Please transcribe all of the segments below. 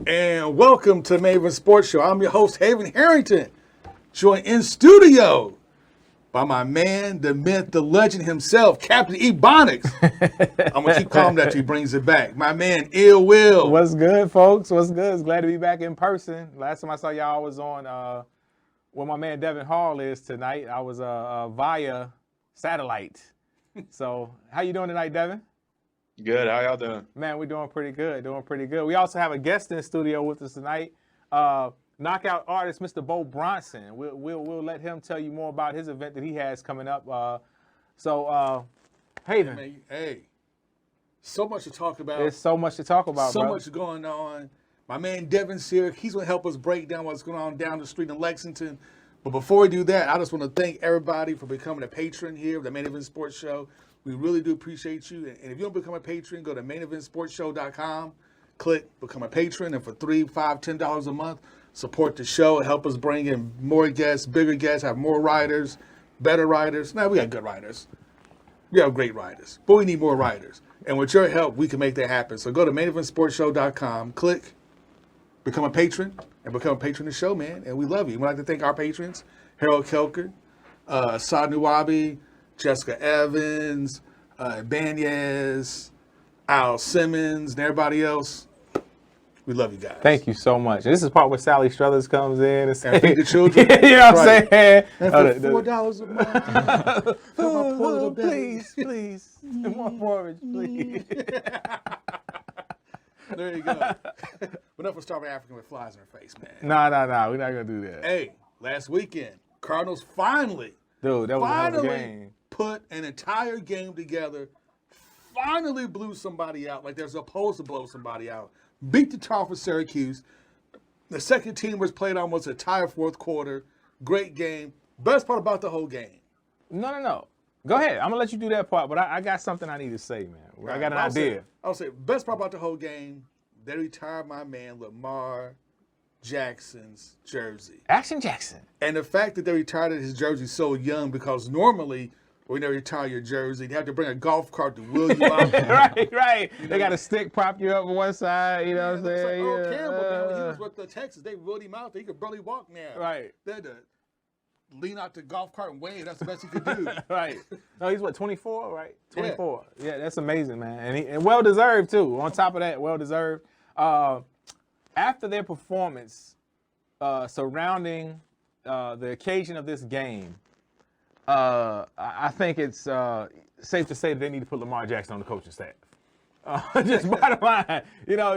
And welcome to the Maven Sports Show. I'm your host, Haven Harrington, joined in studio by my man, the myth, the legend himself, Captain Ebonics. I'm going to keep calling that till he brings it back. My man, Ill Will. What's good, folks? What's good? It's glad to be back in person. Last time I saw y'all, I was on where my man Devin Hall is tonight. I was via satellite. So how you doing tonight, Devin? Good. How y'all doing? Man, we're doing pretty good. We also have a guest in the studio with us tonight. Knockout artist, Mr. Bo Bronson. We'll let him tell you more about his event that he has coming up. Haven. Hey, so much to talk about. There's so much to talk about, So bro. much going on. My man Devin's here. He's going to help us break down what's going on down the street in Lexington. But before we do that, I just want to thank everybody for becoming a patron here of the Main Event Sports Show. We really do appreciate you. And if you don't become a patron, go to maineventsportshow.com, click Become a Patron, and for $3, $5, $10 a month, support the show and help us bring in more guests, bigger guests, have more riders, better riders. Now, we got good riders. We have great riders, but we need more riders. And with your help, we can make that happen. So go to maineventsportshow.com, click Become a Patron, and become a patron of the show, man. And we love you. We'd like to thank our patrons, Harold Kelker, Saad Nuwabi, Jessica Evans, Banyas, Al Simmons, and everybody else. We love you guys. Thank you so much. And this is the part where Sally Struthers comes in and And feed the children. you know what I'm saying? And for $4 a month, fill my poor little belly. Please. More porridge, please. There you go. But enough for starving African with flies in her face, man. Nah. We're not going to do that. Hey, last weekend, Cardinals finally Dude, that was a hell of a game. put an entire game together, finally blew somebody out like they're supposed to blow somebody out, beat the Crawford Syracuse. The second team was played almost an entire fourth quarter. Great game. Best part about the whole game. No. Go ahead. I'm going to let you do that part, but I got something I need to say, man. I got an idea. I'll say, best part about the whole game, they retired my man Lamar Jackson's jersey. Action Jackson. And the fact that they retired his jersey so young, because normally when they retire your jersey, they have to bring a golf cart to wheel you out. right. They got a stick prop you up on one side, you know what I'm saying? It's like, Campbell, man, when he was with the Texas, they wheeled him out there. He could barely walk now. Right. They had to lean out the golf cart and wave. That's the best he could do. Right. No, he's 24, right? 24. Yeah, that's amazing, man. And well-deserved, too. On top of that, well-deserved. After their performance surrounding the occasion of this game, I think it's safe to say that they need to put Lamar Jackson on the coaching staff. Just bottom line,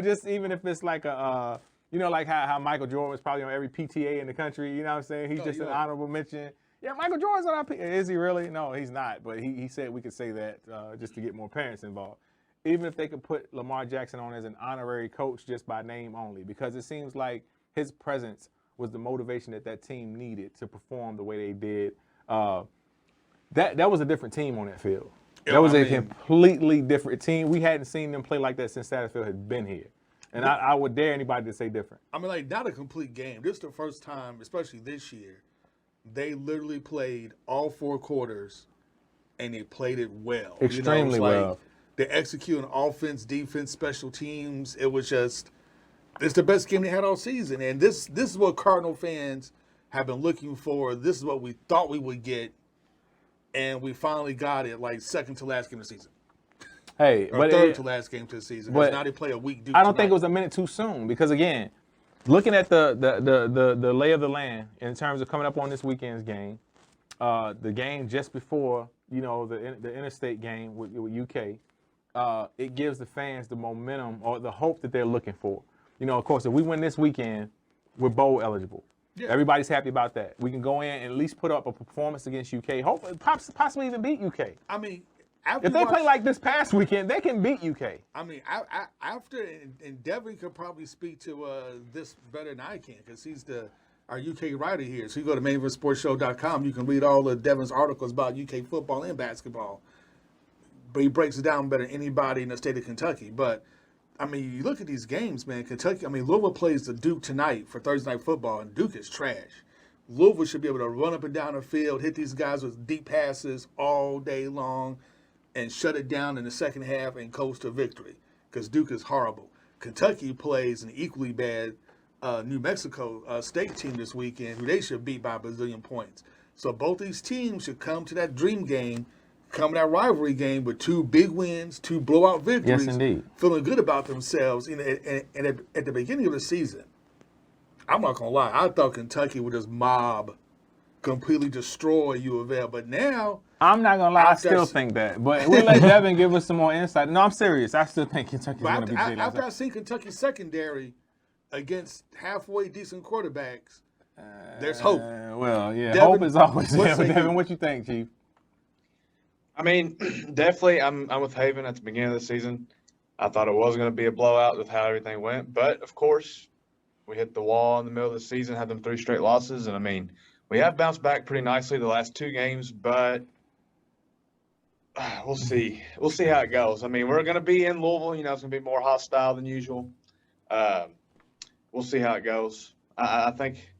just even if it's like like how Michael Jordan was probably on every PTA in the country. You know what I'm saying? He's just an honorable mention. Yeah, Michael Jordan's on our PTA. Is he really? No, he's not. But he said we could say that just to get more parents involved. Even if they could put Lamar Jackson on as an honorary coach just by name only, because it seems like his presence was the motivation that team needed to perform the way they did. That was a different team on that field. That was a completely different team. We hadn't seen them play like that since Satterfield had been here. And I would dare anybody to say different. I mean, like, not a complete game. This is the first time, especially this year, they literally played all four quarters, and they played it well. Extremely well. They executed on offense, defense, special teams. It was just, it's the best game they had all season. And this is what Cardinal fans have been looking for. This is what we thought we would get. And we finally got it, like, second to last game of the season. Hey, or third to last game to the season. But now they play a week. I don't think it was a minute too soon, because again, looking at the lay of the land in terms of coming up on this weekend's game, the game just before the interstate game with UK, it gives the fans the momentum or the hope that they're looking for. Of course, if we win this weekend, we're bowl eligible. Yeah. Everybody's happy about that. We can go in and at least put up a performance against UK, hopefully, possibly even beat UK. I mean, if they play like this past weekend, they can beat UK. I mean, after, and Devin could probably speak to this better than I can, because he's our UK writer here. So you go to maineventsportshow.com, you can read all of Devin's articles about UK football and basketball. But he breaks it down better than anybody in the state of Kentucky. But, I mean, you look at these games, man. Louisville plays the Duke tonight for Thursday Night Football, and Duke is trash. Louisville should be able to run up and down the field, hit these guys with deep passes all day long, and shut it down in the second half and coast to victory, because Duke is horrible. Kentucky plays an equally bad New Mexico State team this weekend, who they should beat by a bazillion points. So both these teams should come to that dream game, come to that rivalry game with 2 big wins, 2 blowout victories. Yes, indeed. Feeling good about themselves. And at the beginning of the season, I'm not going to lie, I thought Kentucky would just completely destroy U of L. But now, I'm not going to lie, I still think that. But we'll let Devin give us some more insight. No, I'm serious. I still think Kentucky's going to be beat. After I seen Kentucky's secondary against halfway decent quarterbacks, there's hope. Well, yeah, Devin, hope is always there. But Devin, you? what you think, Chief? I mean, definitely, I'm with Haven at the beginning of the season. I thought it was going to be a blowout with how everything went, but of course, we hit the wall in the middle of the season, had them 3 straight losses, and I mean, we have bounced back pretty nicely the last 2 games, but we'll see. We'll see how it goes. I mean, we're going to be in Louisville. You know, it's going to be more hostile than usual. We'll see how it goes. I think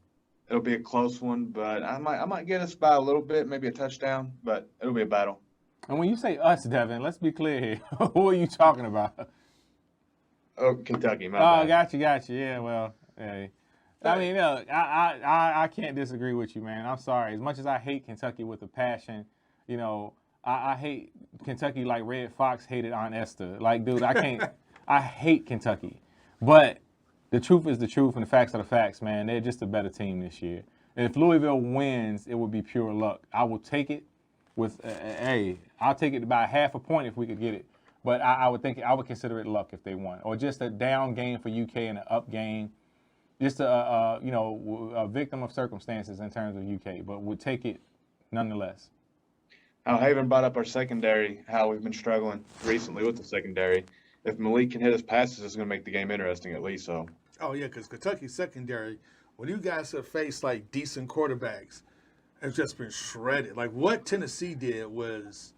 it'll be a close one, but I might get us by a little bit, maybe a touchdown, but it'll be a battle. And when you say us, Devin, let's be clear here. Who are you talking about? Oh, Kentucky, my bad. Got you. Yeah, well, hey. I mean, look, I can't disagree with you, man. I'm sorry. As much as I hate Kentucky with a passion, you know, I hate Kentucky like Red Fox hated Aunt Esther. Like, dude, I can't. I hate Kentucky. But the truth is the truth, and the facts are the facts, man. They're just a better team this year. And if Louisville wins, it would be pure luck. I will take it with, I'll take it by half a point if we could get it. But I would consider it luck if they won, or just a down game for UK and an up game. Just a victim of circumstances in terms of UK, but would take it nonetheless. How Haven brought up our secondary, how we've been struggling recently with the secondary. If Malik can hit his passes, it's going to make the game interesting at least. So. Oh yeah, because Kentucky's secondary, when you guys have faced like decent quarterbacks, it's just been shredded. Like what Tennessee did was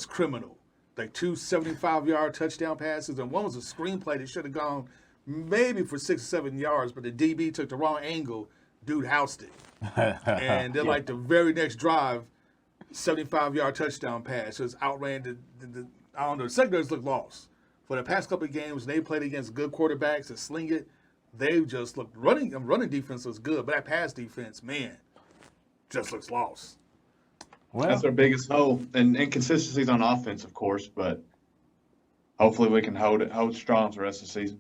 criminal. Like 2 75-yard touchdown passes, and one was a screenplay that should have gone maybe for 6 or 7 yards, but the DB took the wrong angle. Dude housed it. And then, like, the very next drive, 75-yard touchdown pass just outran the I don't know, the secondaries look lost. For the past couple of games, they played against good quarterbacks that sling it. They've just looked running defense looks good, but that pass defense, man, just looks lost. Well, that's our biggest hole. And inconsistencies on offense, of course, but hopefully we can hold strong for the rest of the season.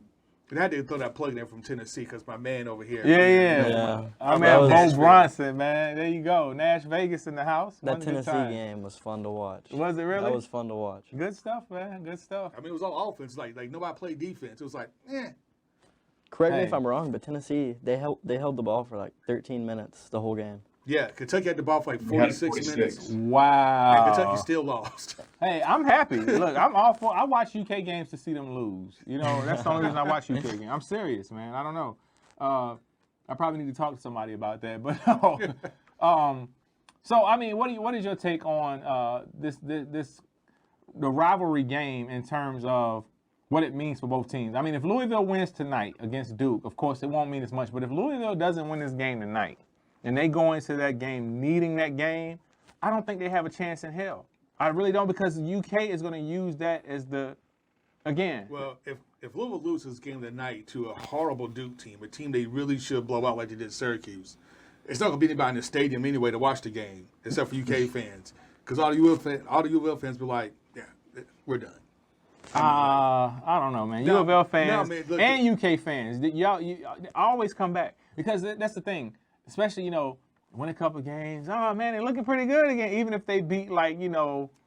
And I had to throw that plug in there from Tennessee because my man over here. Yeah. I mean, Bo Bronson, man. There you go. Nash Vegas in the house. That Tennessee game was fun to watch. Was it really? That was fun to watch. Good stuff, man. Good stuff. I mean, it was all offense. Like nobody played defense. It was like, Correct me if I'm wrong, but Tennessee, they held the ball for like 13 minutes the whole game. Yeah, Kentucky had the ball for like 46 minutes. Wow. And Kentucky still lost. Hey, I'm happy. Look, I'm all for. I watch UK games to see them lose. You know, that's the only reason I watch UK games. I'm serious, man. I don't know. I probably need to talk to somebody about that. But so I mean, what is your take on the rivalry game in terms of what it means for both teams? I mean, if Louisville wins tonight against Duke, of course it won't mean as much. But if Louisville doesn't win this game tonight, and they go into that game needing that game, I don't think they have a chance in hell. I really don't, because the UK is going to use that as again. Well, if Louisville loses game tonight to a horrible Duke team, a team they really should blow out like they did Syracuse, it's not going to be anybody in the stadium anyway to watch the game, except for UK fans. Because all the U of L fans be like, yeah, we're done. I don't know, man. U of L fans look, and UK fans, y'all always come back. Because that's the thing. Especially, win a couple games. Oh, man, they're looking pretty good again, even if they beat, But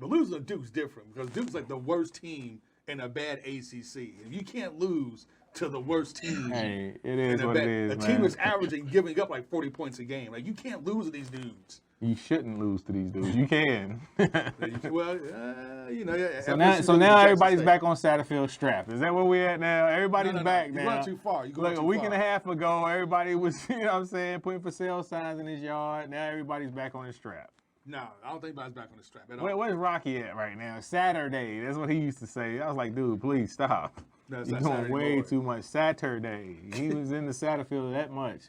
losing to Duke's different, because Duke's like the worst team in a bad ACC. If you can't lose to the worst team, hey, it is what it is, a team that's averaging giving up like 40 points a game. Like, you can't lose to these dudes. You shouldn't lose to these dudes. You can. Well, So now everybody's back on Satterfield Strap. Is that where we're at now? Everybody's back now. You're going too far. Like a week and a half ago, everybody was, putting for sale signs in his yard. Now everybody's back on his strap. No, I don't think anybody's back on the strap at all. Where's Rocky at right now? Saturday. That's what he used to say. I was like, dude, please stop. No, You're doing way too much. Saturday. He was in the Satterfield that much.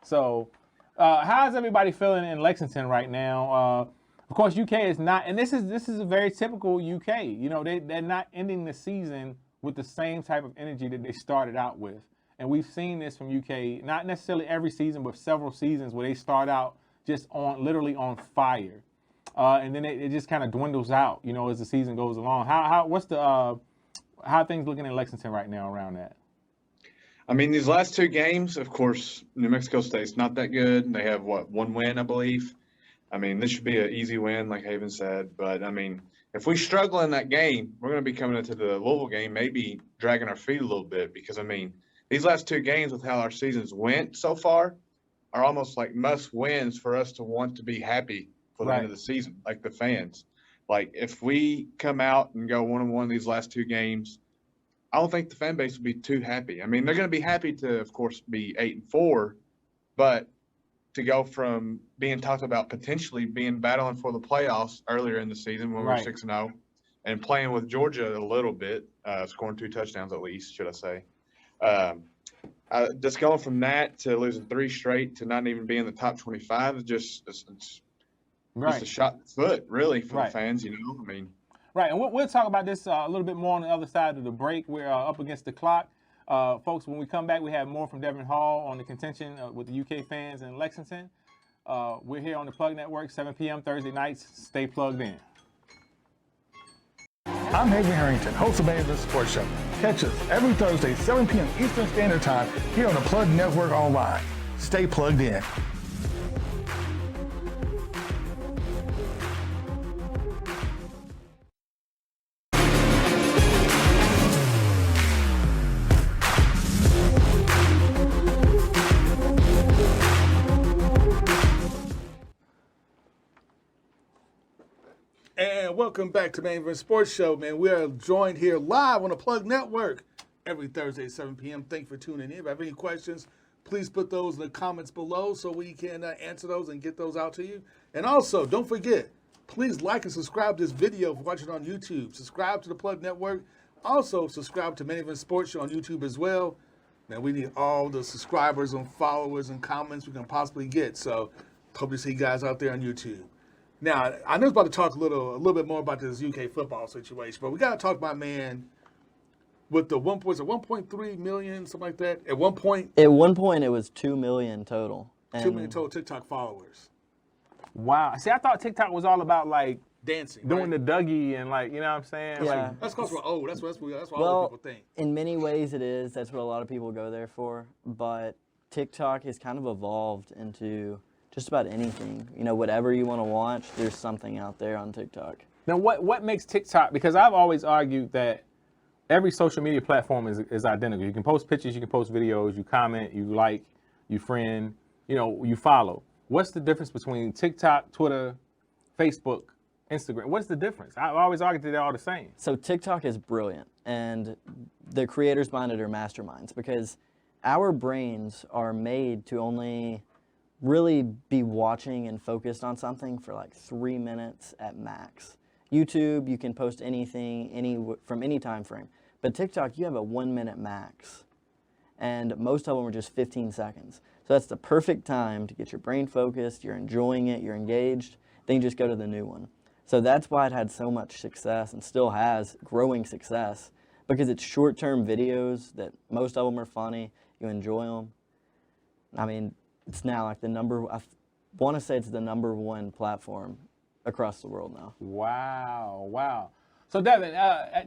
So, how's everybody feeling in Lexington right now? Of course, UK is not, and this is a very typical UK. They're not ending the season with the same type of energy that they started out with. And we've seen this from UK, not necessarily every season, but several seasons where they start out just literally on fire. And then it just kind of dwindles out, as the season goes along. How are things looking in Lexington right now around that? I mean, these last 2 games, of course, New Mexico State's not that good. They have, 1 win, I believe. I mean, this should be an easy win, like Haven said. But, I mean, if we struggle in that game, we're going to be coming into the Louisville game maybe dragging our feet a little bit because, I mean, these last 2 games with how our seasons went so far are almost like must wins for us to want to be happy for the end of the season, like the fans. Like, if we come out and go 1-1 these last 2 games, I don't think the fan base will be too happy. I mean, they're going to be happy to, of course, be 8-4, but to go from being talked about potentially battling for the playoffs earlier in the season when we were 6-0 and playing with Georgia a little bit, scoring 2 touchdowns at least, should I say. Just going from that to losing 3 straight to not even being in the top 25 is just a shot in the foot, really, for the fans, I mean. Right, and we'll talk about this a little bit more on the other side of the break. We're up against the clock. Folks, when we come back, we have more from Devin Hall on the contention with the UK fans in Lexington. We're here on the Plug Network, 7 p.m. Thursday nights. Stay plugged in. I'm Haven Harrington, host of Main Event Sports Show. Catch us every Thursday, 7 p.m. Eastern Standard Time here on the Plug Network Online. Stay plugged in. And welcome back to Main Event Sports Show, man. We are joined here live on the Plug Network every Thursday at 7 p.m. Thanks for tuning in. If you have any questions, please put those in the comments below so we can answer those and get those out to you. And also, don't forget, please like and subscribe to this video if you're watching on YouTube. Subscribe to the Plug Network. Also, subscribe to Main Event Sports Show on YouTube as well. Man, we need all the subscribers and followers and comments we can possibly get. So, hope to see you guys out there on YouTube. Now, I know it's about to talk a little bit more about this UK football situation, but we got to talk about, man, with the 1.3 million, something like that. At one point, it was 2 million total. 2 million total TikTok followers. Wow. See, I thought TikTok was all about like dancing, doing the Dougie and like, you know what I'm saying? Yeah. Like, that's because we're old. That's what well, old people think. In many ways it is. That's what a lot of people go there for. But TikTok has kind of evolved into just about anything. Whatever you want to watch, there's something out there on TikTok. Now, what makes TikTok? Because I've always argued that every social media platform is identical. You can post pictures, you can post videos, you comment, you like, you friend, you follow. What's the difference between TikTok, Twitter, Facebook, Instagram? What's the difference? I've always argued that they're all the same. So TikTok is brilliant, and the creators behind it are masterminds because our brains are made to only really be watching and focused on something for like 3 minutes at max. YouTube, you can post anything from any time frame. But TikTok, you have a 1 minute max. And most of them are just 15 seconds. So that's the perfect time to get your brain focused, you're enjoying it, you're engaged, then you just go to the new one. So that's why it had so much success and still has growing success, because it's short-term videos that most of them are funny, you enjoy them. I mean, it's now like I want to say it's the #1 platform across the world now. Wow. So Devin,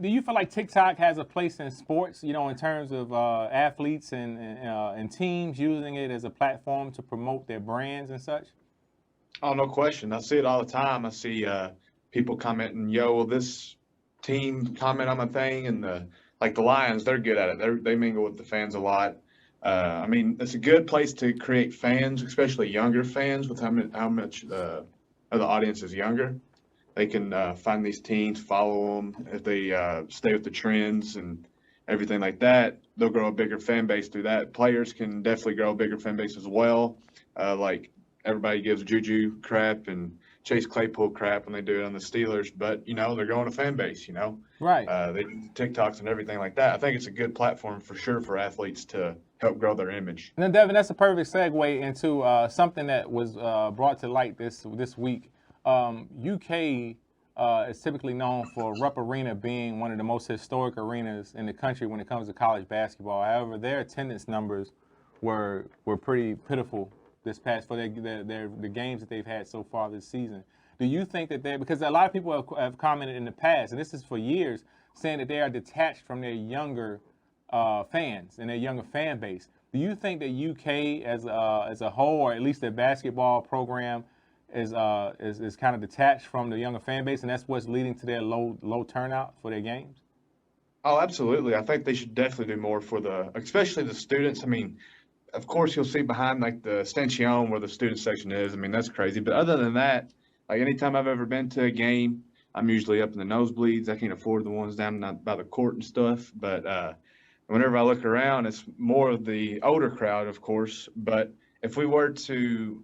do you feel like TikTok has a place in sports, in terms of athletes and teams using it as a platform to promote their brands and such? Oh, no question. I see it all the time. I see people commenting, "Yo, will this team comment on my thing?" And the Lions, they're good at it. They mingle with the fans a lot. I mean, it's a good place to create fans, especially younger fans, with how much of the audience is younger. They can find these teams, follow them. If they stay with the trends and everything like that, they'll grow a bigger fan base through that. Players can definitely grow a bigger fan base as well. Like everybody gives Juju crap and Chase Claypool crap when they do it on the Steelers, but, they're growing a fan base, Right. They do TikToks and everything like that. I think it's a good platform for sure for athletes to help grow their image. And then, Devin, that's a perfect segue into something that was brought to light this week. UK is typically known for Rupp Arena being one of the most historic arenas in the country when it comes to college basketball. However, their attendance numbers were pretty pitiful this past for the games that they've had so far this season. Do you think that because a lot of people have commented in the past, and this is for years, saying that they are detached from their younger fans and their younger fan base. Do you think that UK as a whole, or at least their basketball program, is kind of detached from the younger fan base, and that's what's leading to their low turnout for their games? Oh, absolutely. I think they should definitely do more for especially the students. I mean, of course, you'll see behind like the stanchion where the student section is. I mean, that's crazy. But other than that, like anytime I've ever been to a game, I'm usually up in the nosebleeds. I can't afford the ones down by the court and stuff. But whenever I look around, it's more of the older crowd, of course. But if we were to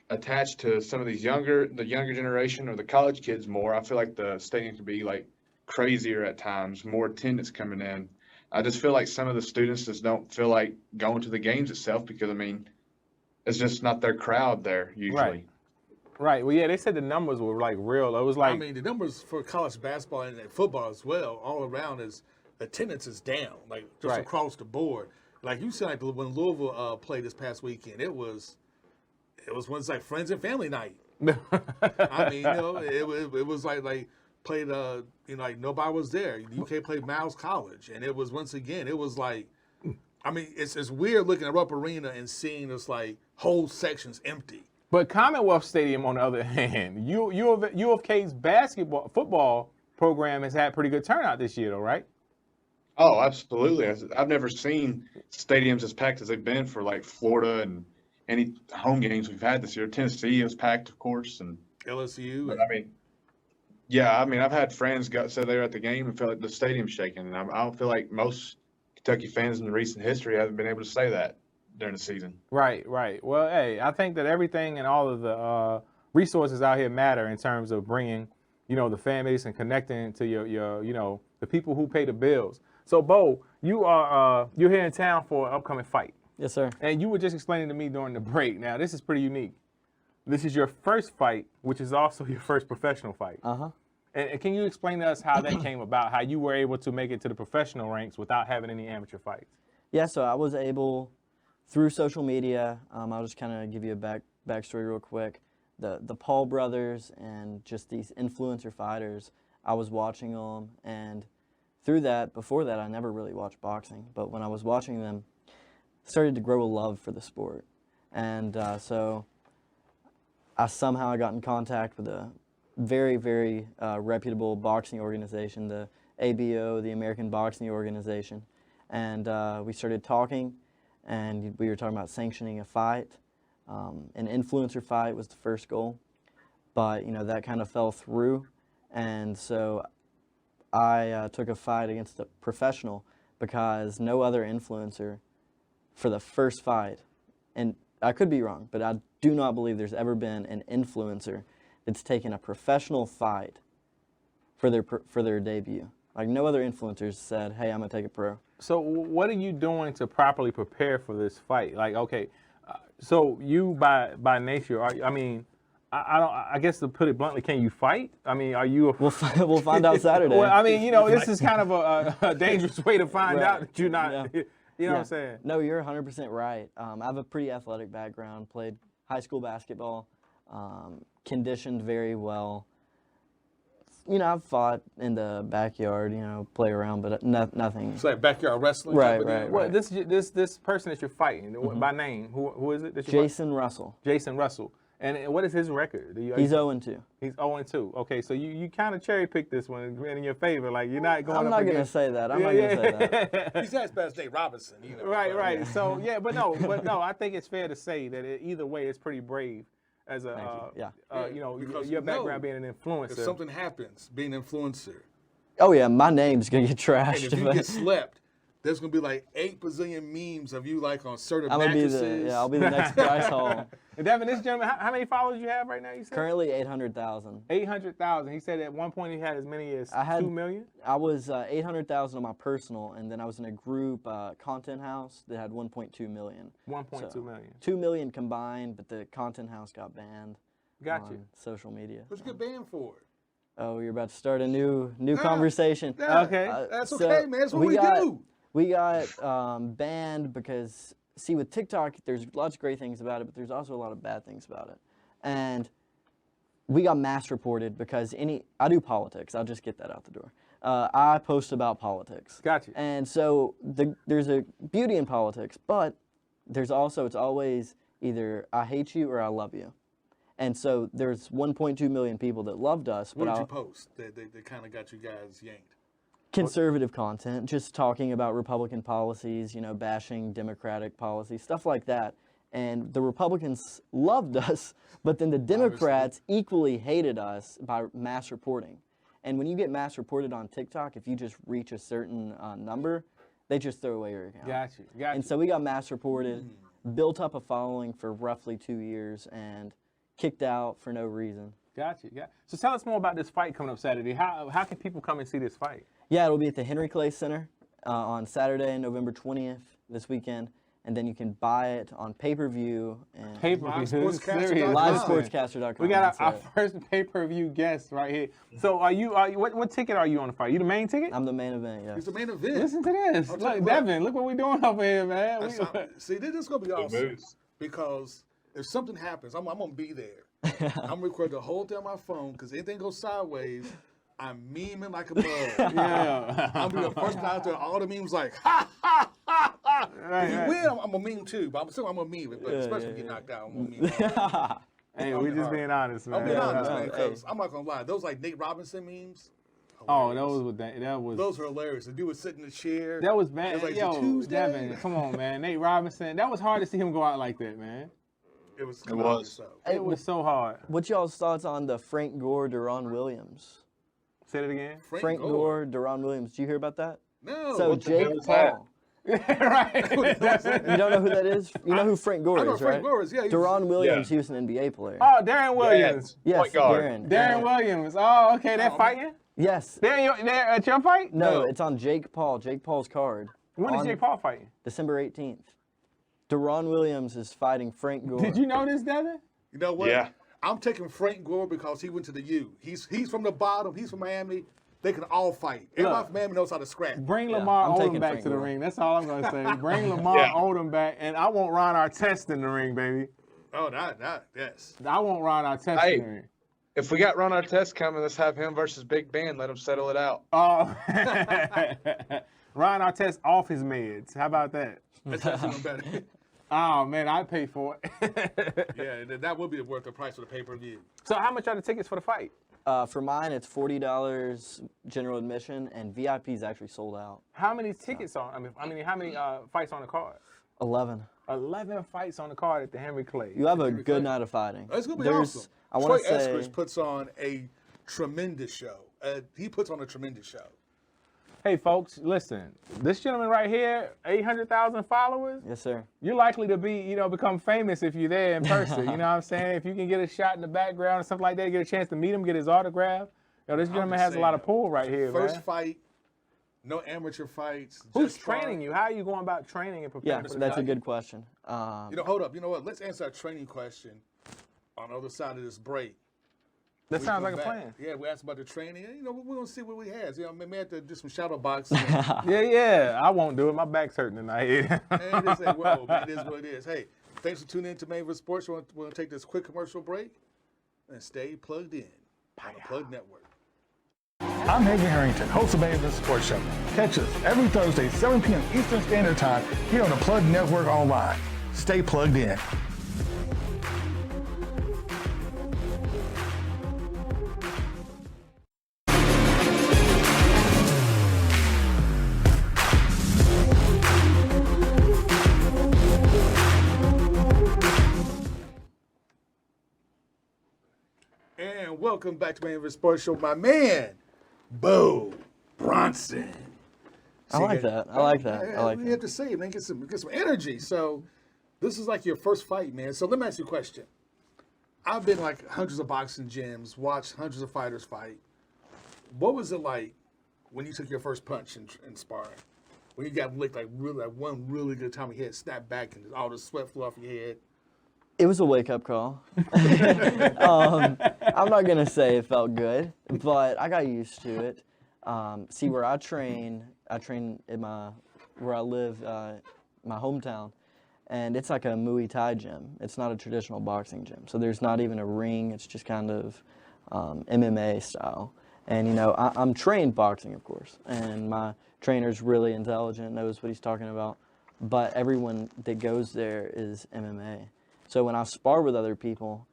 attach to some of the younger generation or the college kids more, I feel like the stadium could be like crazier at times, more attendance coming in. I just feel like some of the students just don't feel like going to the games itself because, I mean, it's just not their crowd there usually. Right. Well, yeah, they said the numbers were like real. It was like, I mean, the numbers for college basketball and football as well, all around, is attendance is down, like just across the board. Like you said, like when Louisville played this past weekend, it was when it's like friends and family night. I mean, it was like played like nobody was there. UK played Miles College, and it was once again, it was like, I mean, it's weird looking at Rupp Arena and seeing this like whole sections empty. But Commonwealth Stadium, on the other hand, U of K's football program has had pretty good turnout this year, though, right? Oh, absolutely. I've never seen stadiums as packed as they've been for like Florida and any home games we've had this year. Tennessee was packed, of course, and LSU. But I mean, yeah, I mean, I've had friends say they were at the game and felt like the stadium's shaking, and I don't feel like most Kentucky fans in recent history haven't been able to say that during the season. Right. Well, hey, I think that everything and all of the resources out here matter in terms of bringing, the fan base and connecting to your the people who pay the bills. So, Bo, you're here in town for an upcoming fight. Yes, sir. And you were just explaining to me during the break. Now, this is pretty unique. This is your first fight, which is also your first professional fight. Uh-huh. And can you explain to us how that came about, how you were able to make it to the professional ranks without having any amateur fights? Yeah, so I was able, through social media, I'll just kind of give you a backstory real quick. The Paul brothers and just these influencer fighters, I was watching them, and before that, I never really watched boxing. But when I was watching them, I started to grow a love for the sport. And so I somehow got in contact with a very, very reputable boxing organization, the ABO, the American Boxing Organization. And we started talking, and we were talking about sanctioning a fight. An influencer fight was the first goal, but that kind of fell through. And so I took a fight against a professional because no other influencer for the first fight, and I could be wrong, but I do not believe there's ever been an influencer that's taken a professional fight for their debut. Like, no other influencers said, "Hey, I'm gonna take it pro." So what are you doing to properly prepare for this fight? Like, okay, so you by nature, I guess to put it bluntly, can you fight? I mean, are you? We'll find out Saturday. Well, I mean, this is kind of a dangerous way to find out that you're not. Yeah. You know what I'm saying? No, you're 100% right. I have a pretty athletic background. Played high school basketball, conditioned very well. I've fought in the backyard, play around, but nothing. It's like backyard wrestling. Right. Well, this person that you're fighting, by name, who is it? That you're Jason Russell. Jason Russell. And what is his record? He's 0-2. He's 0-2. Okay, so you kind of cherry picked this one in your favor. Like, you're not going. I'm not going to say that. I'm not going to say that. He's as bad as Nate Robinson. Right. So but no, I think it's fair to say that either way, it's pretty brave as a your background being an influencer. If something happens, being an influencer. Oh yeah, my name's going to get trashed. And if you get slept, there's going to be like 8 bazillion memes of you like on certain mattresses. I'll be the next Bryce Hall. And Devin, this gentleman, how many followers you have right now, you said? Currently 800,000. 800,000. He said at one point he had as many as 2 million? I was 800,000 on my personal, and then I was in a group content house that had 1.2 million. 1.2 million. 2 million combined, but the content house got banned. Got you. Social media. What'd you get banned for? Oh, you're about to start a new conversation. Yeah, Okay. That's So okay, man. That's what we got, do. We got banned because, see, with TikTok, there's lots of great things about it, but there's also a lot of bad things about it. And we got mass reported because I do politics. I'll just get that out the door. I post about politics. Gotcha. And so there's a beauty in politics, but there's also, it's always either I hate you or I love you. And so there's 1.2 million people that loved us. What but did you post that kind of got you guys yanked? Conservative content, just talking about Republican policies, bashing Democratic policies, stuff like that. And the Republicans loved us, but then the Democrats equally hated us by mass reporting. And when you get mass reported on TikTok, if you just reach a certain number, they just throw away your account. Got you. And so we got mass reported, built up a following for roughly 2 years, and kicked out for no reason. Got you. So tell us more about this fight coming up Saturday. How can people come and see this fight? Yeah, it'll be at the Henry Clay Center on Saturday, November 20th, this weekend. And then you can buy it on pay-per-view. And LiveSportscaster.com. LiveSportscaster.com. We got our first pay-per-view guest right here. So what ticket are you on the fight? You the main ticket? I'm the main event, yes. It's the main event. Listen to this. Look, Devin, look what we're doing over here, man. See, this is going to be awesome moves. because if something happens, I'm going to be there. I'm recording the whole thing on my phone because anything goes sideways, I'm memeing like a bug. Yeah. I'm going to be the first guy out there. All the memes like, ha, ha, ha, ha. If you win, I'm going to meme too. But I'm going to meme it. But especially if you get knocked out, I'm going to meme it. Hey, we just being honest, man. I'm being honest, man, because I'm not going to lie. Those like Nate Robinson memes. Oh, hilarious. Those were hilarious. The dude was sitting in the chair. That was bad. It was like Yo, Tuesday. Devin, come on, man. Nate Robinson. That was hard to see him go out like that, man. It was. So. It was so hard. What's y'all's thoughts on the Frank Gore, Deron Williams? Say it again. Frank Gore, Deron Williams. Did you hear about that? No. So what the hell Jake is that? Paul. Right. You don't know who that is? You know who Frank Gore I know is, Frank right? Gore is, yeah. Deron Williams, Yeah. he was an NBA player. Oh, Darren Williams. Yes, Point guard. Darren. Darren Williams. Oh, okay. They're fighting? Yes. They're at your fight? No, it's on Jake Paul. Jake Paul's card. When is on Jake Paul fighting? December 18th. Deron Williams is fighting Frank Gore. Did you know this, Devin? You know what? Yeah. I'm taking Frank Gore because he went to the U. He's from the bottom. He's from Miami. They can all fight. Everybody from Miami knows how to scrap. Bring Yeah, Lamar I'm Odom taking back Frank to the Gore. ring. That's all I'm going to say. Bring Lamar Odom back, and I want Ron Artest in the ring, baby. Oh, yes. I want Ron Artest Hey. in the ring. If we got Ron Artest coming, let's have him versus Big Ben. Let him settle it out. Oh, Ron Artest off his meds. How about that? That's even better. Oh, man, I'd pay for it. Yeah, that would be worth the price of the pay-per-view. So how much are the tickets for the fight? For mine, it's $40 general admission, and VIP is actually sold out. How many tickets on? How many fights on the card? 11. 11 fights on the card at the Henry Clay. You have a good night of fighting. It's going to be awesome. I Troy want to say, Eskridge puts on a tremendous show. He puts on a tremendous show. Hey, folks, listen. This gentleman right here, 800,000 followers. yes, sir. You're likely to be, become famous if you're there in person. You know what I'm saying? If you can get a shot in the background or something like that, get a chance to meet him, get his autograph. This gentleman has a lot of pull right here, First man. fight, no amateur fights. Who's just training you? How are you going about training and preparing Yeah, for the that's a fight? good question. Hold up. You know what? Let's answer that training question on the other side of this break. That We sounds come like a back. plan. Yeah, we asked about the training. We're going to see what we has. Maybe have to do some shadow boxing. Yeah. I won't do it. My back's hurting tonight. And they say, whoa, man, it is what it is. Hey, thanks for tuning in to Main Sports. We're going to take this quick commercial break and stay plugged in on the Plug Network. I'm Hagen Harrington, host of Main Sports Show. Catch us every Thursday, 7 p.m. Eastern Standard Time here on the Plug Network Online. Stay plugged in. And welcome back to Main Sports Show. My man, Bo Bronson. I like that. I like that. I like You that. have to say it, man. Get some energy. So, this is like your first fight, man. So, let me ask you a question. I've been like hundreds of boxing gyms, watched hundreds of fighters fight. What was it like when you took your first punch in sparring? When you got licked like one really good time of your head snapped back and all the sweat flew off your head? It was a wake-up call. I'm not going to say it felt good, but I got used to it. See, where I train in where I live, my hometown, and it's like a Muay Thai gym. It's not a traditional boxing gym. So there's not even a ring. It's just kind of MMA style. And, you know, I'm trained boxing, of course, and my trainer's really intelligent, knows what he's talking about. But everyone that goes there is MMA. So when I spar with other people,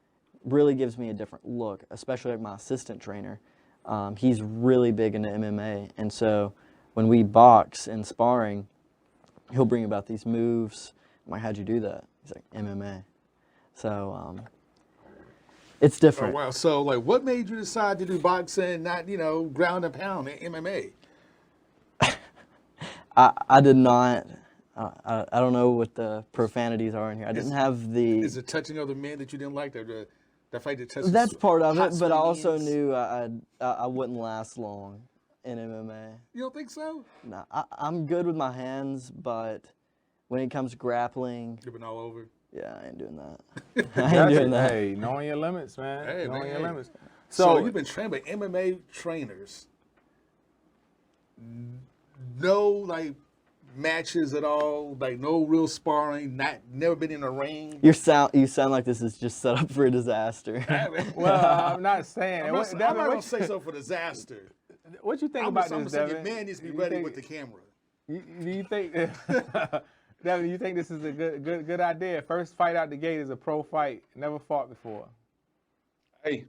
really gives me a different look, especially like my assistant trainer. He's really big into MMA. And so when we box and sparring, he'll bring about these moves. I'm like, how'd you do that? He's like, MMA. So it's Oh, different. wow. So, like, what made you decide to do boxing, not, you know, ground and pound, MMA? I did not. I don't know what the profanities are in here. I didn't have the. Is it touching other men that you didn't like? The fight that touches That's part of hot, it, but I sweaty also hands? knew I wouldn't last long in MMA. You don't think so? Nah, I'm good with my hands, but when it comes to grappling, You've been all over. yeah, I ain't doing that. I ain't Gotcha. doing that. Hey, knowing your limits, man. Hey, knowing man, your hey. limits. So So, you've been trained by MMA trainers. No, like, matches at all, like no real sparring, never been in a ring. You sound like this is just set up for a disaster. well, I'm not saying. I'm What- not Devin, gonna what, say so for disaster. what you think I'm about gonna this, say your Devin? man needs to be You ready think- with the camera. Do you think, Devin? You think this is a good idea? First fight out the gate is a pro fight. Never fought before. Hey,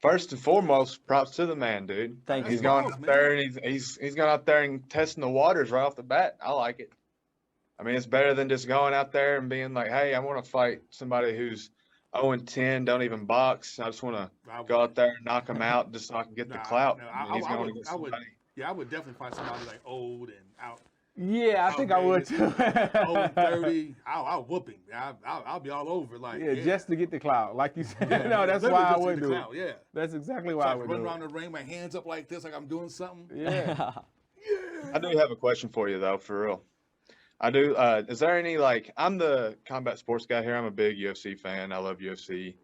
first and foremost, props to the man, dude. Thank He's you. going Balls, out man. there and he's going out there and testing the waters right off the bat. I like it. I mean, it's better than just going out there and being like, hey, I want to fight somebody who's 0-10, don't even box. I just want to go out there and knock him out just so I can get the clout. No, I mean, he's going to get I would, somebody. yeah, I would definitely find somebody like old and out. Yeah, I think I would too. 0-30. I'll whoop him. I'll be all over. Like, Yeah, just to get the cloud, like you said. No, that's literally why I just to would get the do it. clout, yeah. That's exactly So why I I can would run do around it. the ring, my hands up like this, like I'm doing something. Yeah. I do have a question for you, though, for real. I do. Is there any, like, I'm the combat sports guy here. I'm a big UFC fan. I love UFC.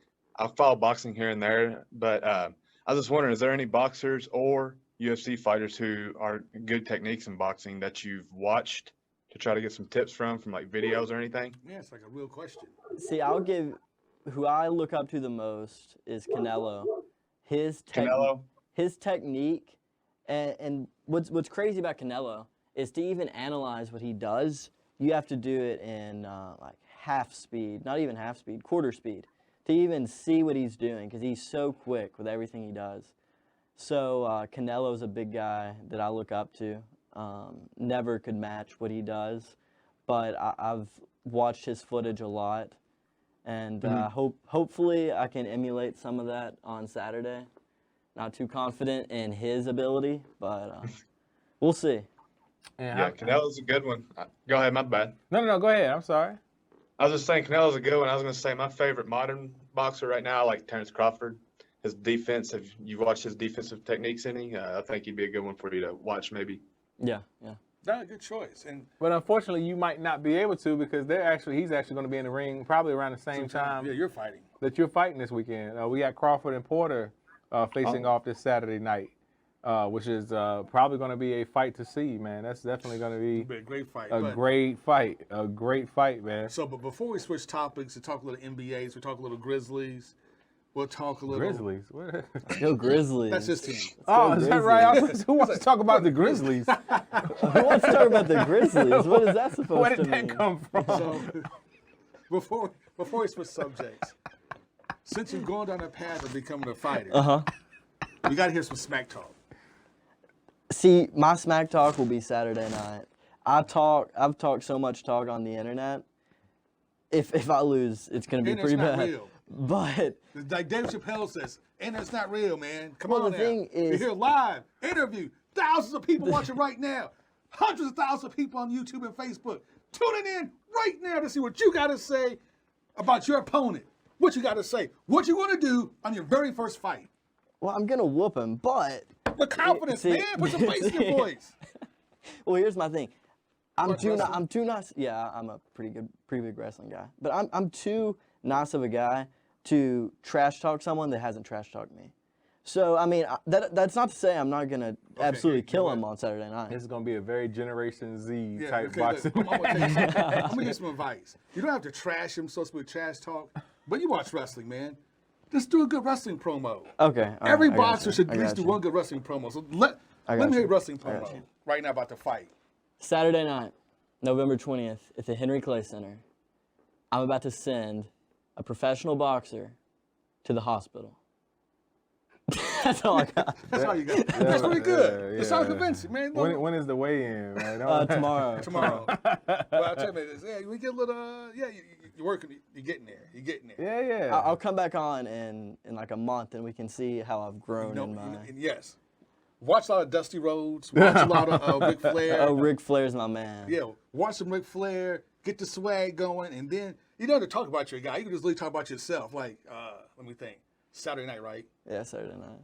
I follow boxing here and there, but I was just wondering, is there any boxers or UFC fighters who are good techniques in boxing that you've watched to try to get some tips from like videos or anything? Yeah, it's like a real question. See, I'll give who I look up to the most is Canelo. Canelo? His technique, and what's crazy about Canelo is to even analyze what he does, you have to do it in like half speed, not even half speed, quarter speed, to even see what he's doing because he's so quick with everything he does. So Canelo's a big guy that I look up to. Never could match what he does, but I've watched his footage a lot, and hopefully I can emulate some of that on Saturday. Not too confident in his ability, but we'll see. Yeah, Canelo's a good one. Go ahead, my bad. No, go ahead. I'm sorry. I was just saying Canelo's a good one. I was going to say my favorite modern boxer right now, I like Terrence Crawford. His defense, have you watched his defensive techniques any? I think he'd be a good one for you to watch maybe. Yeah. That's a good choice. And But unfortunately, you might not be able to because he's actually going to be in the ring probably around the same time yeah, you're fighting. that you're fighting this weekend. We got Crawford and Porter facing off this Saturday night, which is probably going to be a fight to see, man. That's definitely going to It'll be be a great fight. a but- great fight, man. So, but before we switch topics and talk a little NBAs, we talk a little Grizzlies. We'll talk a little Grizzlies. What? Go Grizzlies. That's his team. Oh, is that right? Grizzlies. Who wants to talk about the Grizzlies? Who wants to talk about the Grizzlies? What is that supposed Where to did mean? that come from? So, before we switch subjects, since you've gone down that path of becoming a fighter, we got to hear some smack talk. See, my smack talk will be Saturday night. I've talked so much talk on the internet. If I lose, it's gonna be And pretty it's not bad. real. But Like Dave Chappelle says, and it's not real, man. Come Well, on the now. thing You're is- here live, interview, thousands of people watching right now. Hundreds of thousands of people on YouTube and Facebook tuning in right now to see what you got to say about your opponent. What you got to say. What you want to do on your very first fight. well, I'm gonna whoop him. But The confidence, See- man. Put some bass in your voice. well, here's my thing. I'm Like too wrestling? not. Yeah, I'm a pretty big wrestling guy. But I'm too nice of a guy to trash talk someone that hasn't trash talked me. So, I mean, that's not to say I'm not going to absolutely kill him on Saturday night. This is going to be a very Generation Z type okay, boxing. look, I'm gonna give you some advice. You don't have to trash him, so to speak, trash talk, but you watch wrestling, man. Just do a good wrestling promo. Okay. Every I got boxer you. should I at least got do you. one good wrestling promo. So let got me hear you. a wrestling I got promo you. right now about the fight. Saturday night, November 20th, at the Henry Clay Center, I'm about to send a professional boxer to the hospital. That's all I got. That's all you got. That's pretty good. It sounds convincing, man. When is the weigh-in, man? Tomorrow. Tomorrow. Well, I'll tell you, yeah, we get a little, you're working, you're getting there. You're getting there. Yeah, yeah. I'll come back on in like a month, and we can see how I've grown in my. And yes. Watch a lot of Dusty Rhodes. Watch a lot of Ric Flair. Oh, Ric Flair's my man. Yeah, watch some Ric Flair, get the swag going, and then you don't have to talk about your guy. You can just really talk about yourself. Like, let me think. Saturday night, right? Yeah, Saturday night.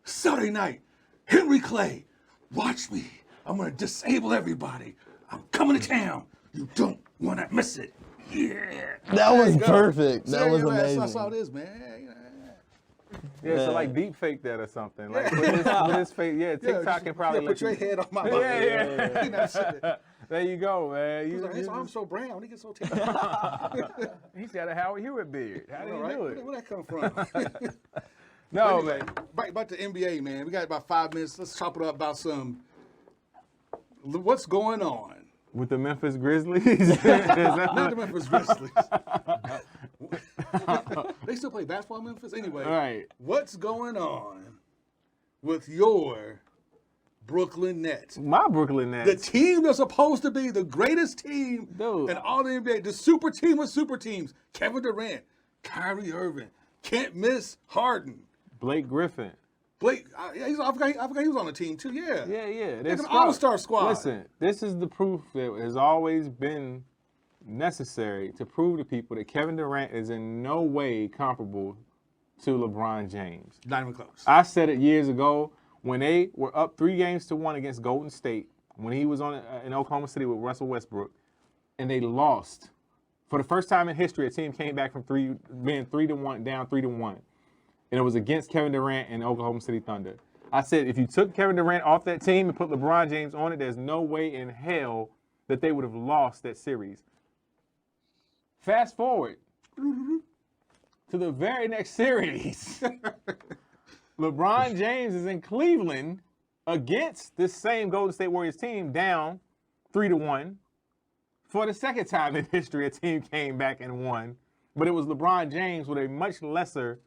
Saturday night, Henry Clay, watch me. I'm gonna disable everybody. I'm coming to town. You don't wanna miss it. Yeah. That was go. perfect. So, That was man, amazing. That's how it is, man. Yeah, so like deep fake that or something. Like with his face, TikTok can probably put let your you. head on my Yeah. There you go, man. He's like, his arm's so brown. He gets so tan. He's got a Howard Hewitt beard. How did he do it? Where'd that come from? No, Anyway, man. back to NBA, man. We got about 5 minutes. Let's chop it up about what's going on. With the Memphis Grizzlies? Not the Memphis Grizzlies. They still play basketball in Memphis? Anyway, Right. what's going on with your Brooklyn Nets? My Brooklyn The Nets. team that's supposed to be the greatest team Dude. in all the NBA, the super team of super teams. Kevin Durant, Kyrie Irving, can't miss Harden. Blake Griffin. Blake, I forgot he was on the team too, yeah. Yeah. Like an all-star squad. Listen, this is the proof that has always been necessary to prove to people that Kevin Durant is in no way comparable to LeBron James. Not even close. I said it years ago when they were up 3-1 against Golden State, when he was in Oklahoma City with Russell Westbrook, and they lost. For the first time in history, a team came back from being 3-1, down 3-1. And it was against Kevin Durant and Oklahoma City Thunder. I said, if you took Kevin Durant off that team and put LeBron James on it, there's no way in hell that they would have lost that series. Fast forward to the very next series. LeBron James is in Cleveland against this same Golden State Warriors team, down 3-1. For the second time in history, a team came back and won. But it was LeBron James with a much lesser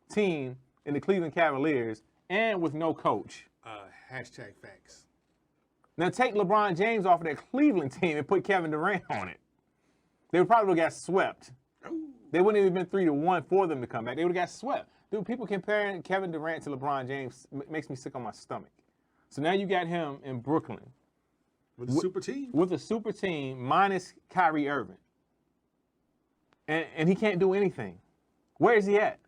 team in the Cleveland Cavaliers and with no coach. Hashtag facts. Now take LeBron James off of that Cleveland team and put Kevin Durant on it. They would probably got swept. They wouldn't even have been 3-1 for them to come back. They would have got swept. Dude, people comparing Kevin Durant to LeBron James makes me sick on my stomach. So now you got him in Brooklyn. With a super team? With a super team minus Kyrie Irving. And he can't do anything. Where is he at?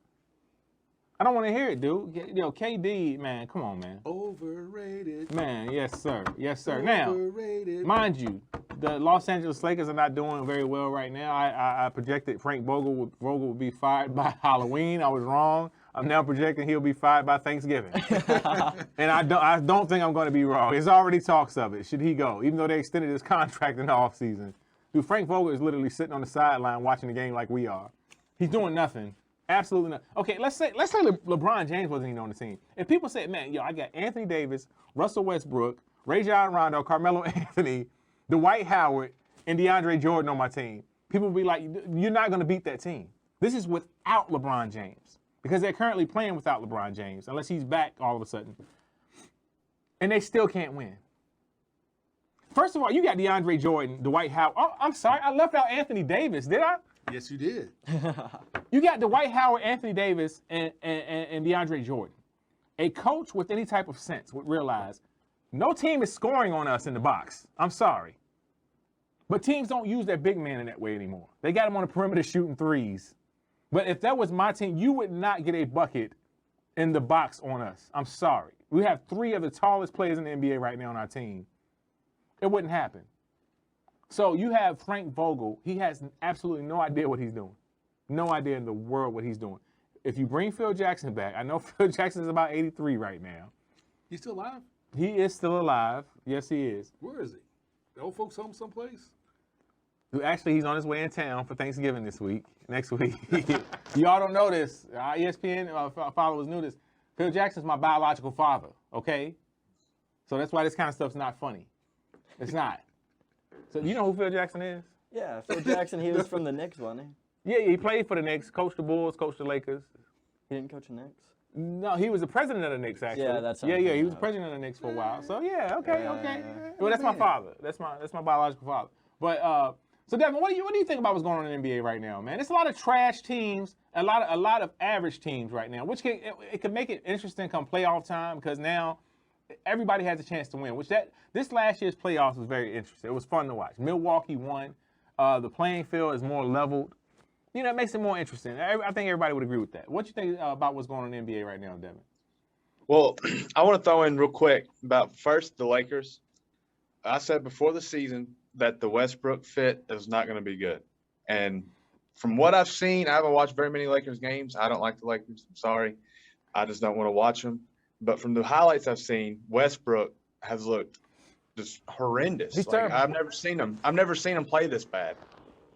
I don't want to hear it, dude. Yo, KD, man, come on, man. Overrated. Man, yes, sir. Yes, sir. Now, Overrated. mind you, the Los Angeles Lakers are not doing very well right now. I projected Frank Vogel would be fired by Halloween. I was wrong. I'm now projecting he'll be fired by Thanksgiving. And I don't think I'm going to be wrong. There's already talks of it. Should he go? Even though they extended his contract in the offseason. Dude, Frank Vogel is literally sitting on the sideline watching the game like we are. He's doing nothing. Absolutely not. Okay, let's say LeBron James wasn't even on the team. If people say, man, I got Anthony Davis, Russell Westbrook, Rajon Rondo, Carmelo Anthony, Dwight Howard, and DeAndre Jordan on my team, people will be like, you're not going to beat that team. This is without LeBron James because they're currently playing without LeBron James unless he's back all of a sudden. And they still can't win. First of all, you got DeAndre Jordan, Dwight Howard. Oh, I'm sorry, I left out Anthony Davis, did I? Yes, you did. You got Dwight Howard, Anthony Davis, and DeAndre Jordan. A coach with any type of sense would realize no team is scoring on us in the box. I'm sorry. But teams don't use their big man in that way anymore. They got him on the perimeter shooting threes. But if that was my team, you would not get a bucket in the box on us. I'm sorry. We have 3 of the tallest players in the NBA right now on our team. It wouldn't happen. So you have Frank Vogel. He has absolutely no idea what he's doing. No idea in the world what he's doing. If you bring Phil Jackson back, I know Phil Jackson is about 83 right now. He's still alive? He is still alive. Yes, he is. Where is he? The old folks home someplace? Actually, he's on his way in town for Thanksgiving next week. Y'all don't know this. Our ESPN followers knew this. Phil Jackson's my biological father, okay? So that's why this kind of stuff's not funny. It's not. So you know who Phil Jackson is? Yeah, Phil Jackson, he was from the Knicks, wasn't he? Yeah, he played for the Knicks, coached the Bulls, coached the Lakers. He didn't coach the Knicks? No, he was the president of the Knicks, actually. Yeah, that's Yeah, something. he was the president of the Knicks for a while. So yeah, okay. Yeah. Well, that's my father. That's my biological father. But so Devin, what do you think about what's going on in the NBA right now, man? It's a lot of trash teams, a lot of average teams right now, which it could make it interesting come playoff time because now everybody has a chance to win. This last year's playoffs was very interesting. It was fun to watch. Milwaukee won. The playing field is more leveled. You know, it makes it more interesting. I think everybody would agree with that. What do you think about what's going on in the NBA right now, Devin? Well, I want to throw in real quick about first the Lakers. I said before the season that the Westbrook fit is not going to be good. And from what I've seen, I haven't watched very many Lakers games. I don't like the Lakers. I'm sorry. I just don't want to watch them. But from the highlights I've seen, Westbrook has looked just horrendous. He's terrible. I've never seen him play this bad.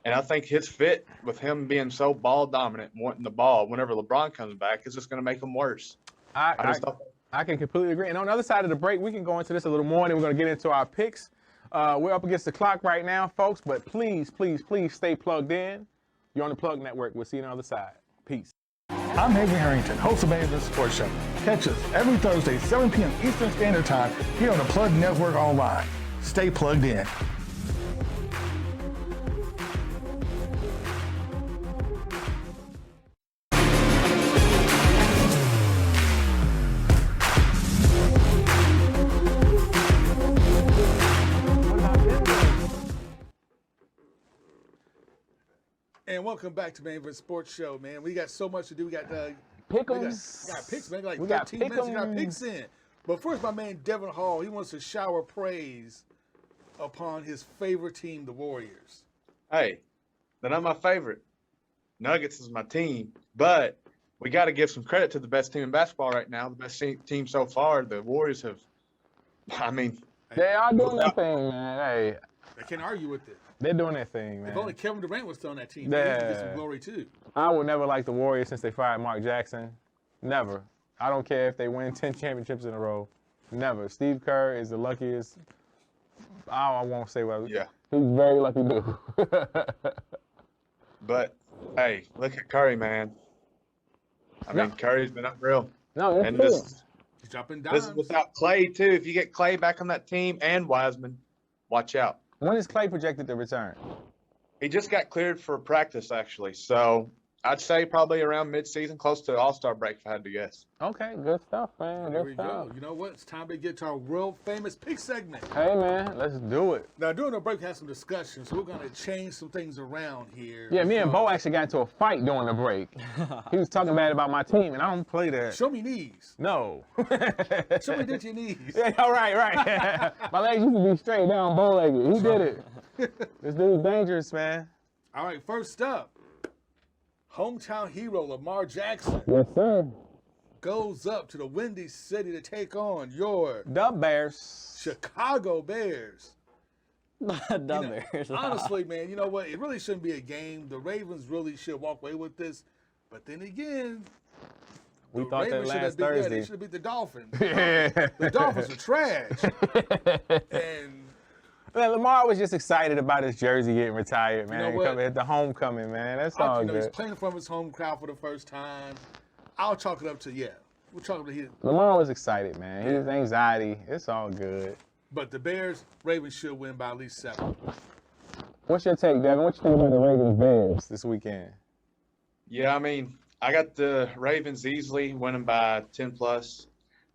And I think his fit with him being so ball dominant and wanting the ball whenever LeBron comes back is just going to make him worse. I can completely agree. And on the other side of the break, we can go into this a little more, and then we're going to get into our picks. We're up against the clock right now, folks, but please, please, please stay plugged in. You're on the Plug Network. We'll see you on the other side. Peace. I'm Haven Harrington, host of the Sports Show. Catch us every Thursday, 7 p.m. Eastern Standard Time here on the Plug Network Online. Stay plugged in. And welcome back to Main Sports Show, man. We got so much to do. We got Pick'ems. We got picks, man. Like We got 13 minutes. We got pick'ems. picks in. But first, my man Devin Hall, he wants to shower praise upon his favorite team, the Warriors. Hey, they're not my favorite. Nuggets is my team, but we got to give some credit to the best team in basketball right now. The best team so far. The Warriors have, They are doing their thing, man. Hey, I can't argue with it. they're doing their thing, If man. only Kevin Durant was still on that team, he could get some Yeah. glory too. I would never like the Warriors since they fired Mark Jackson. Never. I don't care if they win 10 championships in a row. Never. Steve Kerr is the luckiest. I won't say what. yeah. He's very lucky dude. But hey, look at Curry, man. I mean, No. Curry's been unreal. No, that's And true. He's dropping this dimes. is without Clay too. If you get Clay back on that team and Wiseman, watch out. When is Clay projected to return? He just got cleared for practice actually, so I'd say probably around mid-season, close to All-Star break if I had to guess. Okay, good stuff, man. There Good we stuff. go. You know what? It's time to get to our world famous pick segment. Hey, man, let's do it. Now, during the break, we had some discussion, so we're going to change some things around here. Yeah, me and Bo actually got into a fight during the break. He was talking bad about my team, and I don't play that. Show me knees. No. Show me that your knees. Yeah, all right, right. My legs used to be straight down, bow-legged. He did it. This dude's dangerous, man. All right, first up, hometown hero Lamar Jackson Yes, sir. goes up to the Windy City to take on your The Bears. Chicago Bears. Dumb You know, Bears. honestly, man, you know what? It really shouldn't be a game. The Ravens really should walk away with this. But then again, We the thought that Ravens should last have beat, yeah, they Thursday. should have beat the Dolphins. Yeah. The Dolphins are trash. And Man, Lamar was just excited about his jersey getting retired, man. know what? Coming at the homecoming, man. That's all you know, he's good. playing from his home crowd for the first time. I'll chalk it up to, we'll chalk it up to his. Lamar was excited, man. His anxiety, it's all good. But the Bears, Ravens should win by at least 7. What's your take, Devin? What you think about the Ravens Bears this weekend? Yeah, I mean, I got the Ravens easily winning by 10 plus.